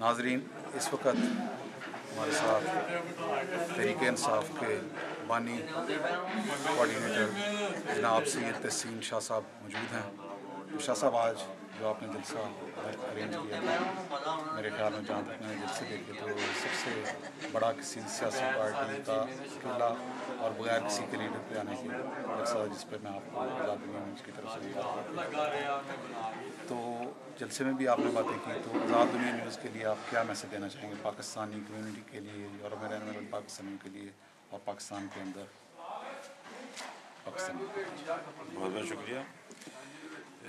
नाजरीन, इस वक्त हमारे साथ तहरीक इंसाफ के बानी कोऑर्डिनेटर जनाब सैयद तहसीन शाह साहब मौजूद हैं। तो शाह साहब, आज जो आपने जलसा अरेंज किया था, मेरे ख्याल में जहाँ तक मैंने जलसे देखे तो सबसे बड़ा किसी सियासी पार्टी का अकेला और बगैर किसी के लीडर पे आने की जलसा, जिस पर मैं आपको आज़ाद दुनिया न्यूज़ की तरफ से भी तो जलसे में भी आपने बातें की। तो आज़ाद दुनिया न्यूज़ के लिए आप क्या मैसेज देना चाहेंगे पाकिस्तानी कम्युनिटी के लिए, यूरोप में रहने वाले पाकिस्तानियों के लिए और पाकिस्तान के अंदर पाकिस्तान? बहुत बहुत शुक्रिया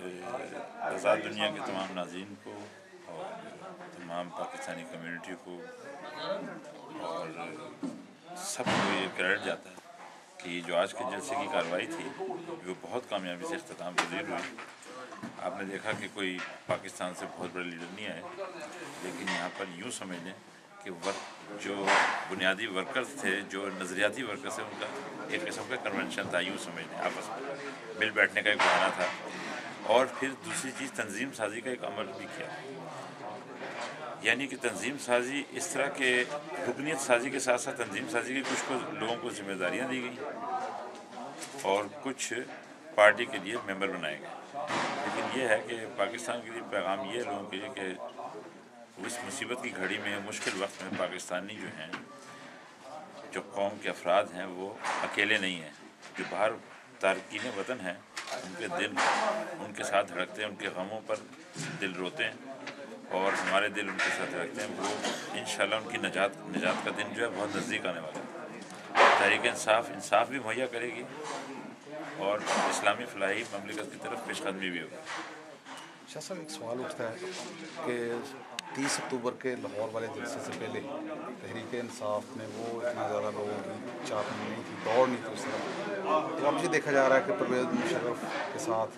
आज़ाद दुनिया के तमाम नाज़रीन को और तमाम पाकिस्तानी कम्युनिटी को और सबको ये क्रेडिट जाता है कि जो आज के जलसे की कार्रवाई थी वो बहुत कामयाबी से इख्तिताम पज़ीर हुई। आपने देखा कि कोई पाकिस्तान से बहुत बड़े लीडर नहीं आए, लेकिन यहाँ पर यूँ समझ लें कि जो बुनियादी वर्कर्स थे, जो नज़रियाती वर्कर्स थे, उनका एक किस्म का कन्वेंशन था, यूँ समझ लें आपस में मिल बैठने का एक बहाना था। और फिर दूसरी चीज़ तंजीम साजी का एक अमल भी किया, यानी कि तंजीम साजी इस तरह के रुकनीत साजी के साथ साथ तंजीम साजी की कुछ लोगों को जिम्मेदारियाँ दी गई और कुछ पार्टी के लिए मेंबर बनाए गए। लेकिन ये है कि पाकिस्तान के लिए पैगाम ये है लोगों के लिए कि इस मुसीबत की घड़ी में, मुश्किल वक्त में पाकिस्तानी जो हैं, जो कौम के अफराद हैं, वो अकेले नहीं हैं। जो बाहर तारकीन वतन हैं, उनके दिल उनके साथ धड़कते हैं, उनके गमों पर दिल रोते हैं और हमारे दिल उनके साथ धड़कते हैं। वो इंशाल्लाह उनकी निजात का दिन जो है बहुत नज़दीक आने वाला है। तहरीक इंसाफ भी मुहैया करेगी और इस्लामी फलाही ममलिकत की तरफ पेशकदमी भी होगी। शाह साहब, एक सवाल उठता है कि 30 अक्टूबर के लाहौर वाले जलसे से पहले तहरीक इंसाफ में वो इतना ज़्यादा लोगों की चाप नहीं थी, दौड़ नहीं थी उस तरह। तो अब ये देखा जा रहा है कि परवेज़ मुशर्रफ के साथ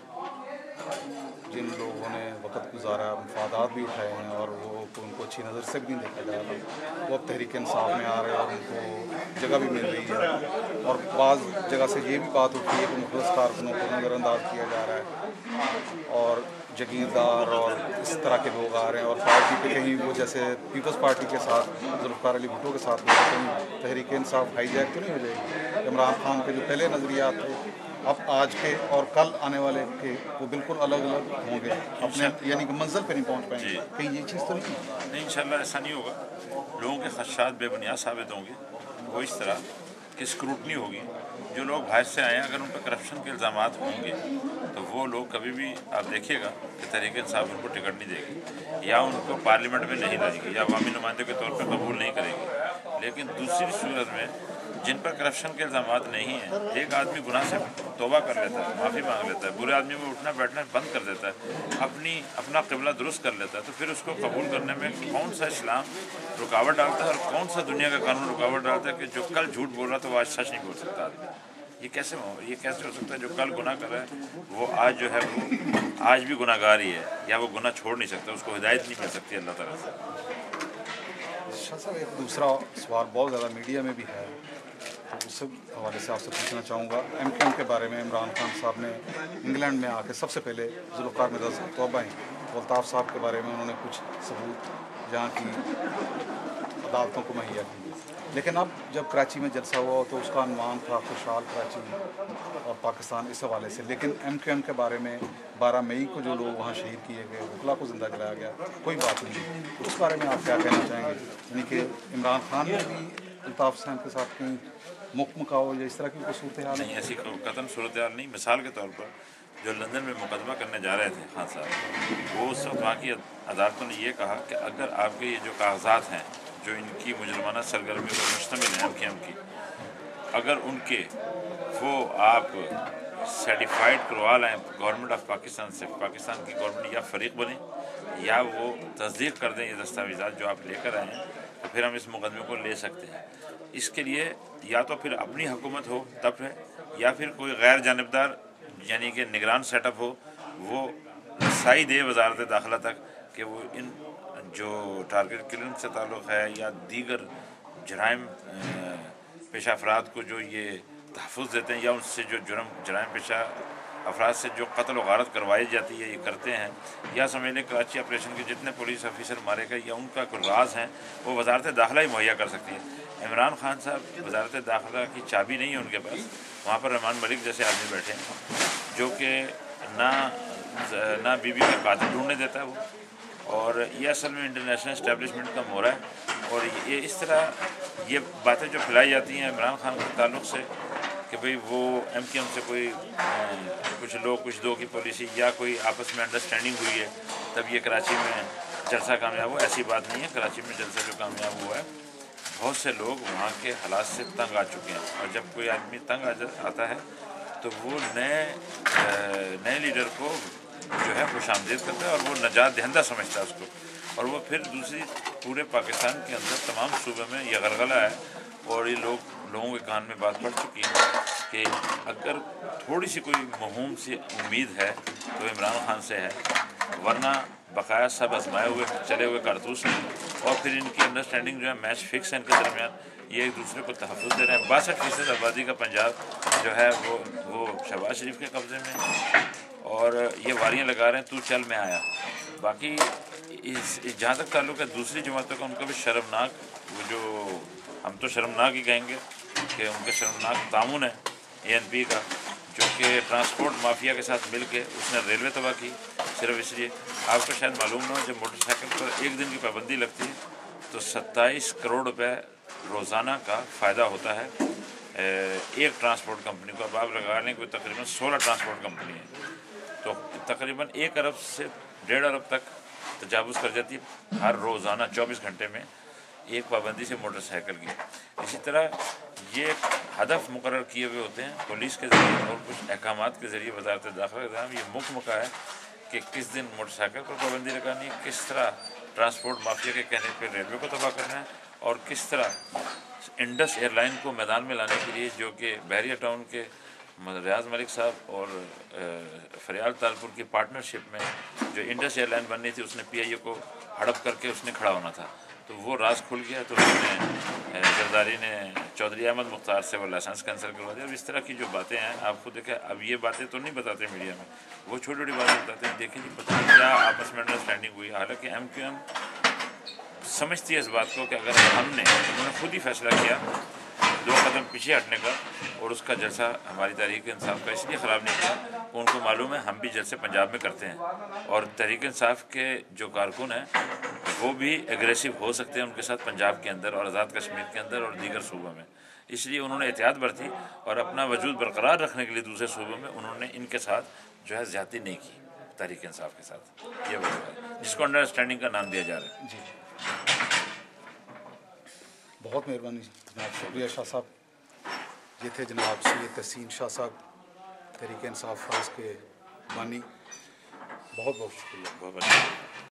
जिन लोगों ने वक़्त गुजारा, मफादात भी उठाए हैं और वो उनको अच्छी नज़र से भी नहीं देखा जा रहा, वो अब तहरीक इंसाफ में आ रहे हैं और उनको जगह भी मिल रही है। और बाज़ जगह से ये भी बात उठी है कि मुखलस कारकुनों को नज़रअंदाज किया जा रहा है और जगीरदार और इस तरह के लोग आ रहे हैं और पार्टी पे कहीं वो जैसे पीपल्स पार्टी के साथ जुल्फ़िकार अली भुट्टो के साथ कहीं तहरीक इंसाफ हाईजैक तो नहीं हो जाएगी? इमरान खान के जो पहले नज़रियात थे अब आज के और कल आने वाले के वो बिल्कुल अलग अलग होंगे, अपने यानी कि मंजिल पे नहीं पहुंच पाएंगे। कहीं ये चीज़ तो नहीं? इंशाल्लाह ऐसा नहीं होगा। लोगों के खदशात बेबुनियाद साबित होंगे। वो इस तरह की स्क्रूटनी होगी। जो लोग बाहर से आए हैं, अगर उन पर करप्शन के इल्ज़ामात होंगे तो वो लोग कभी भी आप देखिएगा कि तहरीक इंसाफ उनको टिकट नहीं देगी या उनको पार्लियामेंट में नहीं लाएगी या अवामी नुमाइंदे के तौर पर कबूल नहीं करेगी। लेकिन दूसरी सूरत में जिन पर करप्शन के इल्ज़ामात नहीं हैं, एक आदमी गुनाह से तौबा कर लेता है, माफ़ी मांग लेता है, बुरे आदमी में उठना बैठना बंद कर देता है, अपना क़िबला दुरुस्त कर लेता है, तो फिर उसको कबूल करने में कौन सा इस्लाम रुकावट डालता है और कौन सा दुनिया का कानून रुकावट डालता है कि जो कल झूठ बोल रहा था वो आज सच नहीं बोल सकता आदमी? ये कैसे हो सकता है? जो कल गुनाह कर रहा है वो आज जो है वो आज भी गुनाहगार ही है, या वो गुनाह छोड़ नहीं सकता, उसको हिदायत नहीं मिल सकती अल्लाह ताला से। शाह साहब, एक दूसरा सवाल बहुत ज़्यादा मीडिया में भी है, तो उस हवाले से आपसे पूछना चाहूँगा। MKM के बारे में इमरान खान साहब ने इंग्लैंड में आके सबसे पहले जुल्फ़िकार मिर्ज़ा तौबाएँ अल्ताफ़ साहब के बारे में उन्होंने कुछ सबूत यहाँ की अदालतों को मुहैया की। लेकिन अब जब कराची में जलसा हुआ तो उसका अनुमान था खुशहाल कराची और पाकिस्तान इस हवाले से, लेकिन MKM के बारे में 12 मई को जो लोग वहाँ शहीद किए गए, वकला को ज़िंदा जलाया गया, कोई बात नहीं। उस बारे में आप क्या कहना चाहेंगे? यानी कि इमरान खान ने भी अल्ताफ़ साहब के साथ कहीं मुकमकाओ या इस तरह की कोई सूरत हाल? नहीं, ऐसी कतन सूरत हाल नहीं। मिसाल के तौर पर जो लंदन में मुकदमा करने जा रहे थे खान साहब, वो उस वक्त वहाँ की अदालतों ने ये कहा कि अगर आपके ये जो कागजात हैं जो इनकी मुजरमाना सरगर्मियों पर मुश्तमिल है MKM की, अगर उनके वो आप सर्टिफाइड करवा लाएँ गवर्नमेंट ऑफ पाकिस्तान से, पाकिस्तान की गवर्नमेंट या फ़रीक बने या वो तस्दीक कर दें ये दस्तावेज़ात जो आप लेकर आए हैं, तो फिर हम इस मुकदमे को ले सकते हैं। इसके लिए या तो फिर अपनी हुकूमत हो तब है, या फिर कोई गैर जानिबदार यानी कि निगरान सेटअप हो, वो रसाई दे वजारत दाखिला तक कि वो इन जो टारगेट किलिंग से ताल्लुक़ है या दीगर जराइम पेशा अफराद को जो ये तहफ़्फ़ुज़ देते हैं या उनसे जो जराइम पेशा افراد سے جو قتل و غارت کروائی جاتی ہے یہ کرتے ہیں، یا سمجھ لیں کراچی آپریشن کے جتنے پولیس آفیسر مارے گئے یا ان کا کوئی راز ہیں وہ وزارت داخلہ ہی مہیا کر سکتی ہے۔ عمران خان صاحب وزارت داخلہ کی چابی نہیں ہے ان کے پاس، وہاں پر رحمان ملک جیسے آدمی بیٹھے ہیں جو کہ نہ بیوی کا قاتل ڈھونڈنے دیتا ہے وہ، اور یہ اصل میں انٹرنیشنل اسٹیبلشمنٹ کا مورا ہے۔ اور یہ اس طرح یہ باتیں جو پھیلائی جاتی ہیں عمران خان کے تعلق سے کہ بھئی وہ ایم کیو ایم سے کوئی کچھ لوگ کچھ دو کی پالیسی یا کوئی آپس میں انڈرسٹینڈنگ ہوئی ہے تب یہ کراچی میں جلسہ کامیاب ہوا، ایسی بات نہیں ہے۔ کراچی میں جلسہ جو کامیاب ہوا ہے، بہت سے لوگ وہاں کے حالات سے تنگ آ چکے ہیں، اور جب کوئی آدمی تنگ آتا ہے تو وہ نئے لیڈر کو جو ہے خوش آمدید کرتا ہے اور وہ نجات دہندہ سمجھتا ہے اس کو، اور وہ پھر دوسری پورے پاکستان کے اندر تمام صوبے میں یہ غلغلہ ہے، اور یہ لوگوں کے کان میں بات پڑ چکی ہے کہ اگر تھوڑی سی کوئی مہوم سی امید ہے تو عمران خان سے ہے، ورنہ بقایا سب آزمائے ہوئے چلے ہوئے کارتوس ہیں، اور پھر ان کی انڈرسٹینڈنگ جو ہے میچ فکس ہے ان کے درمیان، یہ ایک دوسرے کو تحفظ دے رہے ہیں۔ 62% آبادی کا پنجاب جو ہے وہ شہباز شریف کے قبضے میں ہے، اور یہ واریاں لگا رہے ہیں تو چل میں آیا۔ باقی جہاں تک تعلق ہے دوسری جماعتوں کا، ان کا بھی شرمناک، وہ جو ہم تو شرمناک ہی کہیں گے کہ ان کا شرمناک تعاون ہے اے این پی کا، جو کہ ٹرانسپورٹ مافیا کے ساتھ مل کے اس نے ریلوے تباہ کی، صرف اس لیے۔ آپ کو شاید معلوم نہ ہو جب موٹر سائیکل پر ایک دن کی پابندی لگتی ہے تو 27 کروڑ روپے روزانہ کا فائدہ ہوتا ہے ایک ٹرانسپورٹ کمپنی کو۔ اب آپ لگا لیں کوئی تقریباً 16 ٹرانسپورٹ کمپنی ہے، تو تقریباً 1 ارب سے 1.5 ارب تک تجاوز کر جاتی ہے ہر روزانہ 24 گھنٹے میں ایک پابندی سے موٹر سائیکل کی۔ اسی طرح یہ ہدف مقرر کیے ہوئے ہوتے ہیں پولیس کے ذریعے اور کچھ احکامات کے ذریعے وزارت داخلہ کے ذریعے، یہ مکمل ہے کہ کس دن موٹر سائیکل پر پابندی لگانی ہے، کس طرح ٹرانسپورٹ مافیا کے کہنے پہ ریلوے کو تباہ کرنا ہے، اور کس طرح انڈس ایئر لائن کو میدان میں لانے کے لیے، جو کہ بحریہ ٹاؤن کے ریاض ملک صاحب اور فریال تالپور کی پارٹنرشپ میں جو انڈس ایئر لائن بننی تھی، اس نے پی آئی اے کو ہڑپ کر کے اس نے کھڑا ہونا تھا، تو وہ راز کھل گیا، تو اس نے زرداری نے چودھری احمد مختار سے وہ لائسنس کینسل کروا دیا۔ اور اس طرح کی جو باتیں ہیں آپ خود دیکھیں، اب یہ باتیں تو نہیں بتاتے میڈیا میں، وہ چھوٹی چھوٹی باتیں بتاتے ہیں، دیکھیں جی پتہ نہیں کیا آپس میں انڈرسٹینڈنگ ہوئی، حالانکہ ایم کیو ایم سمجھتی ہے اس بات کو کہ اگر انہوں نے خود ہی فیصلہ کیا 2 قدم پیچھے ہٹنے کا، اور اس کا جلسہ ہماری تحریک انصاف کا اس لیے خراب نہیں کیا کہ ان کو معلوم ہے ہم بھی جلسے پنجاب میں کرتے ہیں، اور تحریک انصاف کے جو کارکن ہیں وہ بھی ایگریسو ہو سکتے ہیں ان کے ساتھ پنجاب کے اندر اور آزاد کشمیر کے اندر اور دیگر صوبوں میں، اس لیے انہوں نے احتیاط برتی اور اپنا وجود برقرار رکھنے کے لیے دوسرے صوبوں میں انہوں نے ان کے ساتھ جو ہے زیادتی نہیں کی تحریک انصاف کے ساتھ، یہ وجہ ہے جس کو انڈرسٹینڈنگ کا نام دیا جا رہا ہے۔ جی بہت مہربانی جناب، شکریہ شاہ صاحب۔ یہ تھے جناب سید تحسین شاہ صاحب، تحریک انصاف فرانس کے بانی، بہت بہت شکریہ۔ بہت بہت